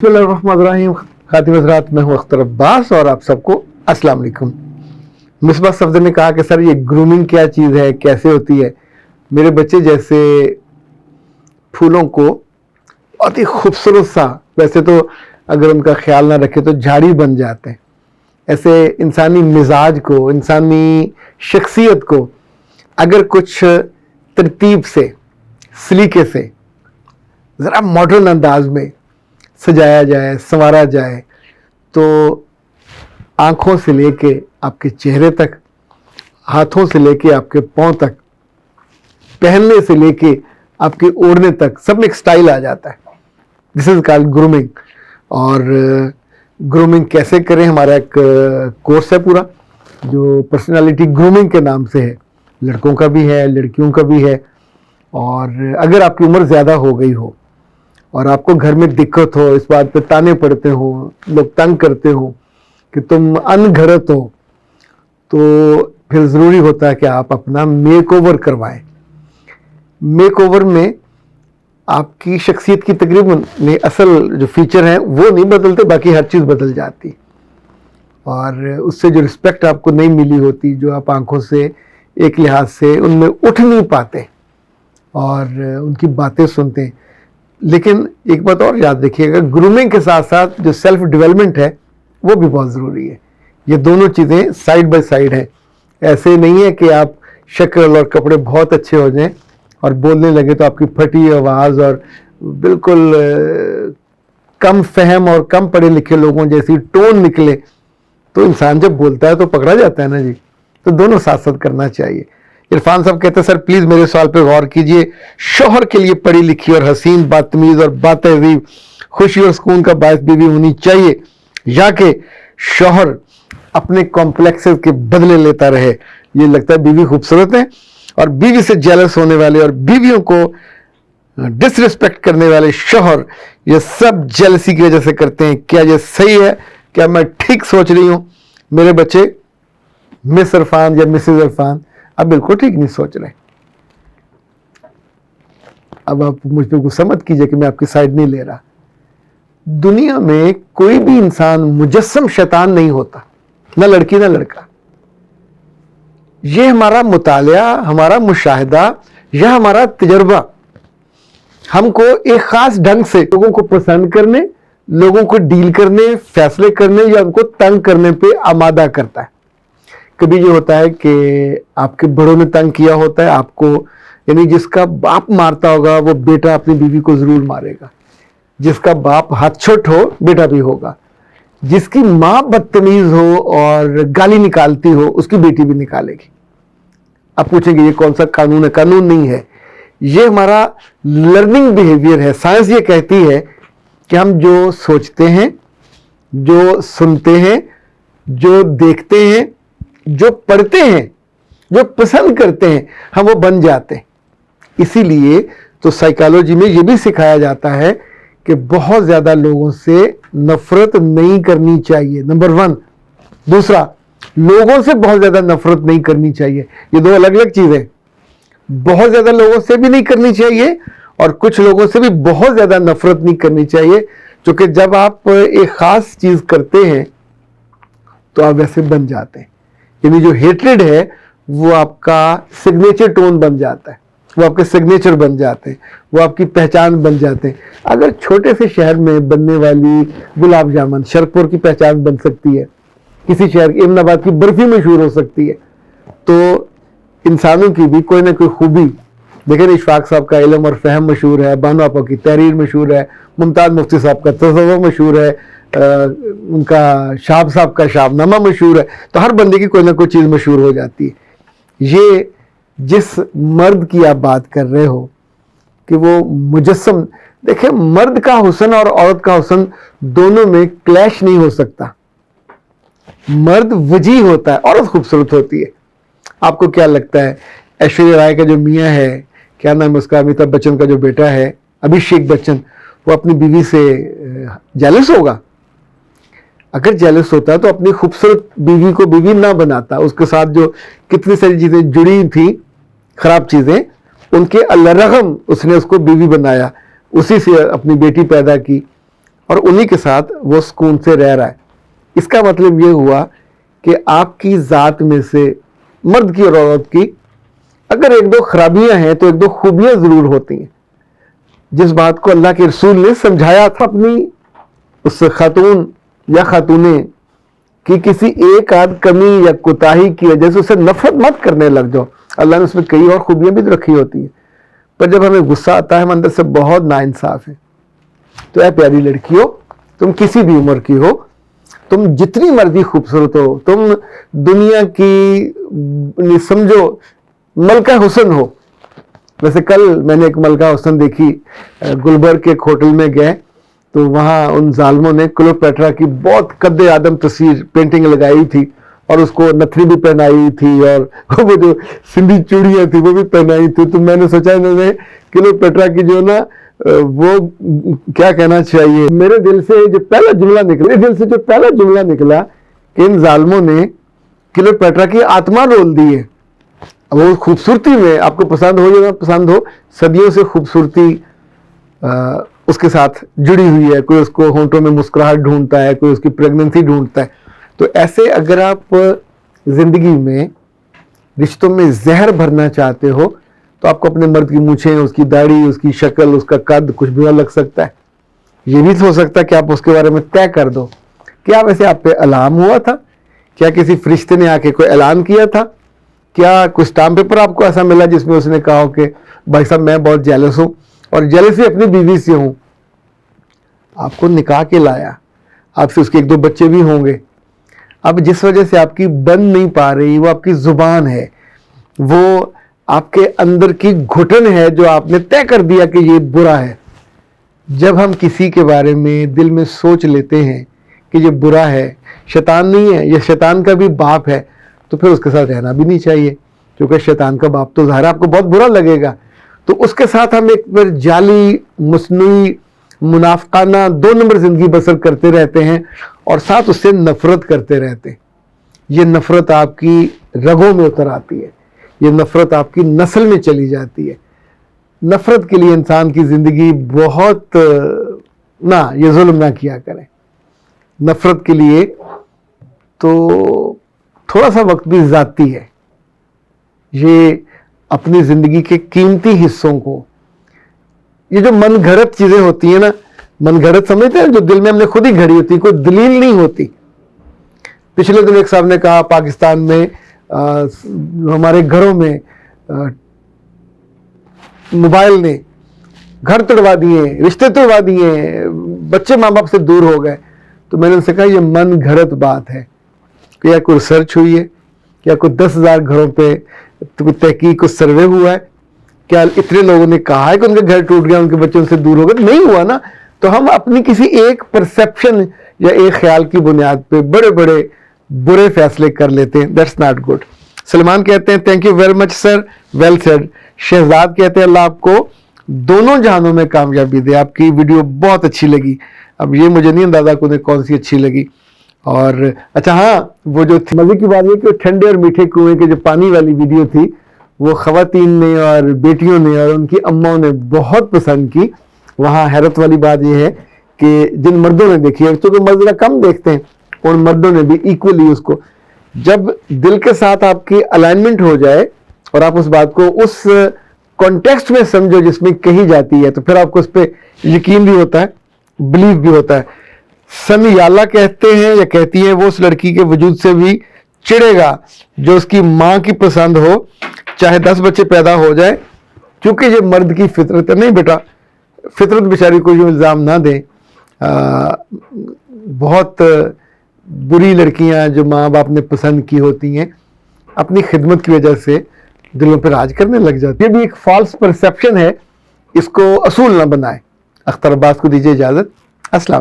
بسم اللہ الرحمن الرحیم. خاتم حضرات، میں ہوں اختر عباس اور آپ سب کو السلام علیکم. مصباح صفدر نے کہا کہ سر یہ گرومنگ کیا چیز ہے، کیسے ہوتی ہے؟ میرے بچے جیسے پھولوں کو بہت ہی خوبصورت سا، ویسے تو اگر ان کا خیال نہ رکھے تو جھاڑی بن جاتے ہیں، ایسے انسانی مزاج کو، انسانی شخصیت کو اگر کچھ ترتیب سے، سلیقے سے، ذرا ماڈرن انداز میں سجایا جائے، سنوارا جائے تو آنکھوں سے لے کے آپ کے چہرے تک، ہاتھوں سے لے کے آپ کے پاؤں تک، پہننے سے لے کے آپ کے اوڑھنے تک سب میں ایک سٹائل آ جاتا ہے. دس از کالڈ گرومنگ. اور گرومنگ کیسے کریں، ہمارا ایک کورس ہے پورا جو پرسنالٹی گرومنگ کے نام سے ہے. لڑکوں کا بھی ہے، لڑکیوں کا بھی ہے. اور اگر آپ کی عمر زیادہ ہو گئی ہو اور آپ کو گھر میں دقت ہو، اس بات پہ تانے پڑتے ہوں، لوگ تنگ کرتے ہوں کہ تم ان گھرت ہو، تو پھر ضروری ہوتا ہے کہ آپ اپنا میک اوور کروائیں. میک اوور میں آپ کی شخصیت کی تقریباً اصل جو فیچر ہیں وہ نہیں بدلتے، باقی ہر چیز بدل جاتی. اور اس سے جو رسپیکٹ آپ کو نہیں ملی ہوتی، جو آپ آنکھوں سے ایک لحاظ سے ان میں اٹھ نہیں پاتے اور ان کی باتیں سنتے ہیں. لیکن ایک بات اور یاد رکھیے گا، گرومنگ کے ساتھ ساتھ جو سیلف ڈیولپمنٹ ہے وہ بھی بہت ضروری ہے. یہ دونوں چیزیں سائیڈ بائی سائیڈ ہیں. ایسے نہیں ہے کہ آپ شکل اور کپڑے بہت اچھے ہو جائیں اور بولنے لگے تو آپ کی پھٹی آواز اور بالکل کم فہم اور کم پڑھے لکھے لوگوں جیسی ٹون نکلے تو انسان جب بولتا ہے تو پکڑا جاتا ہے نا جی. تو دونوں ساتھ ساتھ کرنا چاہیے. عرفان صاحب کہتے ہیں سر پلیز میرے سوال پہ غور کیجئے. شوہر کے لیے پڑھی لکھی اور حسین، بات تمیز اور باتہذیب، خوشی اور سکون کا باعث بیوی ہونی چاہیے، یا کہ شوہر اپنے کمپلیکسز کے بدلے لیتا رہے؟ یہ لگتا ہے بیوی خوبصورت ہے اور بیوی سے جیلس ہونے والے اور بیویوں کو ڈس ریسپیکٹ کرنے والے شوہر یہ سب جیلسی کی وجہ سے کرتے ہیں. کیا یہ صحیح ہے؟ کیا میں ٹھیک سوچ رہی ہوں؟ میرے بچے مس عرفان یا مسز عرفان اب بالکل ٹھیک نہیں سوچ رہے. اب آپ مجھ پہ غصہ مت کیجئے کہ میں آپ کی سائڈ نہیں لے رہا. دنیا میں کوئی بھی انسان مجسم شیطان نہیں ہوتا، نہ لڑکی نہ لڑکا. یہ ہمارا مطالعہ، ہمارا مشاہدہ یا ہمارا تجربہ ہم کو ایک خاص ڈھنگ سے لوگوں کو پسند کرنے، لوگوں کو ڈیل کرنے، فیصلے کرنے یا ان کو تنگ کرنے پہ آمادہ کرتا ہے. کبھی یہ ہوتا ہے کہ آپ کے بڑوں نے تنگ کیا ہوتا ہے آپ کو، یعنی جس کا باپ مارتا ہوگا وہ بیٹا اپنی بیوی کو ضرور مارے گا. جس کا باپ ہاتھ چھوٹ ہو بیٹا بھی ہوگا. جس کی ماں بدتمیز ہو اور گالی نکالتی ہو اس کی بیٹی بھی نکالے گی. اب پوچھیں گے یہ کون سا قانون ہے؟ قانون نہیں ہے، یہ ہمارا لرننگ بیہیویئر ہے. سائنس یہ کہتی ہے کہ ہم جو سوچتے ہیں، جو سنتے ہیں، جو دیکھتے ہیں، جو پڑھتے ہیں، جو پسند کرتے ہیں، ہم وہ بن جاتے ہیں. اسی لیے تو سائیکالوجی میں یہ بھی سکھایا جاتا ہے کہ بہت زیادہ لوگوں سے نفرت نہیں کرنی چاہیے، نمبر 1. دوسرا، لوگوں سے بہت زیادہ نفرت نہیں کرنی چاہیے. یہ دو الگ الگ چیزیں. بہت زیادہ لوگوں سے بھی نہیں کرنی چاہیے اور کچھ لوگوں سے بھی بہت زیادہ نفرت نہیں کرنی چاہیے، کیونکہ جب آپ ایک خاص چیز کرتے ہیں تو آپ ویسے بن جاتے ہیں. یعنی جو ہیٹریڈ ہے وہ آپ کا سگنیچر ٹون بن جاتا ہے، وہ آپ کے سگنیچر بن جاتے ہیں، وہ آپ کی پہچان بن جاتے ہیں. اگر چھوٹے سے شہر میں بننے والی گلاب جامن شرپور کی پہچان بن سکتی ہے، کسی شہر کی امن آباد کی برفی مشہور ہو سکتی ہے، تو انسانوں کی بھی کوئی نہ کوئی خوبی. دیکھیں اشفاق صاحب کا علم اور فہم مشہور ہے، بانو آپا کی تحریر مشہور ہے، ممتاز مفتی صاحب کا تصوف مشہور ہے، ان کا شہاب صاحب کا شہاب نامہ مشہور ہے. تو ہر بندے کی کوئی نہ کوئی چیز مشہور ہو جاتی ہے. یہ جس مرد کی آپ بات کر رہے ہو کہ وہ مجسم، دیکھیں مرد کا حسن اور عورت کا حسن دونوں میں کلیش نہیں ہو سکتا. مرد وجیح ہوتا ہے، عورت خوبصورت ہوتی ہے. آپ کو کیا لگتا ہے ایشوریہ رائے کا جو میاں ہے، کیا نام ہے اس کا، امیتابھ بچن کا جو بیٹا ہے ابھیشیک بچن، وہ اپنی بیوی سے جیلس ہوگا؟ اگر جیلس ہوتا تو اپنی خوبصورت بیوی کو بیوی نہ بناتا. اس کے ساتھ جو کتنی ساری چیزیں جڑی تھیں، خراب چیزیں، ان کے الرغم اس نے اس کو بیوی بنایا، اسی سے اپنی بیٹی پیدا کی اور انہی کے ساتھ وہ سکون سے رہ رہا ہے. اس کا مطلب یہ ہوا کہ آپ کی ذات میں سے مرد کی اور عورت کی اگر ایک دو خرابیاں ہیں تو ایک دو خوبیاں ضرور ہوتی ہیں. جس بات کو اللہ کے رسول نے سمجھایا تھا اپنی اس خاتون یا خاتونیں کہ کسی ایک آدھ کمی یا کوتاہی کی وجہ سے اسے نفرت مت کرنے لگ جاؤ. اللہ نے اس میں کئی اور خوبیاں بھی رکھی ہوتی ہیں, پر جب ہمیں غصہ آتا ہے ہم اندر سے بہت ناانصاف ہیں. تو اے پیاری لڑکیوں, تم کسی بھی عمر کی ہو, تم جتنی مرضی خوبصورت ہو, تم دنیا کی سمجھو ملکہ حسن ہو. ویسے کل میں نے ایک ملکہ حسن دیکھی, گلبرگ کے ایک ہوٹل میں گئے تو وہاں ان ظالموں نے کلیوپیٹرا کی بہت قد آدم تصویر پینٹنگ لگائی تھی اور اس کو نتھنی بھی پہنائی تھی اور وہ جو سندھی چوڑیاں تھی وہ بھی پہنائی تھی. تو میں نے سوچا انہوں نے کلیوپیٹرا کی جو نا وہ کیا کہنا چاہیے, میرے دل سے جو پہلا جملہ نکلا کہ ان ظالموں نے کلیوپیٹرا کی آتما رول دی ہے. وہ خوبصورتی میں آپ کو پسند ہو یا نہ پسند ہو, صدیوں سے خوبصورتی اس کے ساتھ جڑی ہوئی ہے. کوئی اس کو ہونٹوں میں مسکراہٹ ڈھونڈتا ہے, کوئی اس کی پریگننسی ڈھونڈتا ہے. تو ایسے اگر آپ زندگی میں رشتوں میں زہر بھرنا چاہتے ہو تو آپ کو اپنے مرد کی مونچھیں, اس کی داڑھی, اس کی شکل, اس کا قد کچھ بھی لگ سکتا ہے. یہ بھی ہو سکتا ہے کہ آپ اس کے بارے میں طے کر دو. کیا ویسے آپ پہ الہام ہوا تھا؟ کیا کسی فرشتے نے آ کے کوئی اعلان کیا تھا؟ کیا کوئی اسٹامپ پیپر آپ کو ایسا ملا جس میں اس نے کہا ہو کہ بھائی صاحب میں بہت جیلس ہوں اور جیلسی اپنی بیوی سے ہوں. آپ کو نکاح کے لایا, آپ سے اس کے ایک دو بچے بھی ہوں گے. اب جس وجہ سے آپ کی بن نہیں پا رہی وہ آپ کی زبان ہے, وہ آپ کے اندر کی گھٹن ہے جو آپ نے طے کر دیا کہ یہ برا ہے. جب ہم کسی کے بارے میں دل میں سوچ لیتے ہیں کہ یہ برا ہے, شیطان نہیں ہے, یہ شیطان کا بھی باپ ہے, تو پھر اس کے ساتھ رہنا بھی نہیں چاہیے, کیونکہ شیطان کا باپ تو ظاہر آپ کو بہت برا لگے گا. تو اس کے ساتھ ہم ایک پھر جعلی, مصنوعی, منافقانہ 2 نمبر زندگی بسر کرتے رہتے ہیں اور ساتھ اس سے نفرت کرتے رہتے ہیں. یہ نفرت آپ کی رگوں میں اتر آتی ہے, یہ نفرت آپ کی نسل میں چلی جاتی ہے. نفرت کے لیے انسان کی زندگی بہت نہ, یہ ظلم نہ کیا کریں. نفرت کے لیے تو تھوڑا سا وقت بھی ذاتی ہے. یہ اپنی زندگی کے قیمتی حصوں کو, یہ جو من گھڑت چیزیں ہوتی ہیں نا, من گھڑت سمجھتے ہیں جو دل میں ہم نے خود ہی گھڑی ہوتی, کوئی دلیل نہیں ہوتی. پچھلے دن ایک صاحب نے کہا پاکستان میں ہمارے گھروں میں موبائل نے گھر توڑوا دیے, رشتے توڑوا دیے, بچے ماں باپ سے دور ہو گئے. تو میں نے ان سے کہا یہ من گھڑت بات ہے. کیا کوئی ریسرچ ہوئی ہے؟ کیا کوئی 10,000 گھروں پہ کوئی تحقیق, کوئی سروے ہوا ہے؟ کیا اتنے لوگوں نے کہا ہے کہ ان کے گھر ٹوٹ گیا, ان کے بچے ان سے دور ہو گئے؟ نہیں ہوا نا. تو ہم اپنی کسی ایک پرسیپشن یا ایک خیال کی بنیاد پہ بڑے بڑے برے فیصلے کر لیتے ہیں. That's not good. سلمان کہتے ہیں thank you very much sir, well said. Shahzad کہتے ہیں اللہ آپ کو دونوں جہانوں میں کامیابی دے, آپ کی ویڈیو بہت اچھی لگی. اب یہ مجھے نہیں اندازہ کہ انہیں کون سی اچھی لگی. اور اچھا ہاں, وہ جو مزے کی بات یہ کہ ٹھنڈے اور میٹھے کنویں کے جو پانی والی ویڈیو تھی وہ خواتین نے اور بیٹیوں نے اور ان کی اماؤں نے بہت پسند کی. وہاں حیرت والی بات یہ ہے کہ جن مردوں نے دیکھی ہے, چونکہ مرد ذرا کم دیکھتے ہیں, ان مردوں نے بھی ایکولی اس کو, جب دل کے ساتھ آپ کی الائنمنٹ ہو جائے اور آپ اس بات کو اس کانٹیکسٹ میں سمجھو جس میں کہی جاتی ہے, تو پھر آپ کو اس پہ یقین بھی ہوتا ہے, بلیو بھی ہوتا ہے. سمی یالا کہتے ہیں یا کہتی ہے وہ اس لڑکی کے وجود سے بھی چڑے گا جو اس کی ماں کی پسند ہو, چاہے 10 بچے پیدا ہو جائے, کیونکہ یہ مرد کی فطرت ہے. نہیں بیٹا, فطرت بیچاری کو یہ الزام نہ دیں. بہت بری لڑکیاں جو ماں باپ نے پسند کی ہوتی ہیں اپنی خدمت کی وجہ سے دلوں پہ راج کرنے لگ جاتی. یہ بھی ایک فالس پرسیپشن ہے, اس کو اصول نہ بنائے. اختر عباس کو دیجیے اجازت. السلام.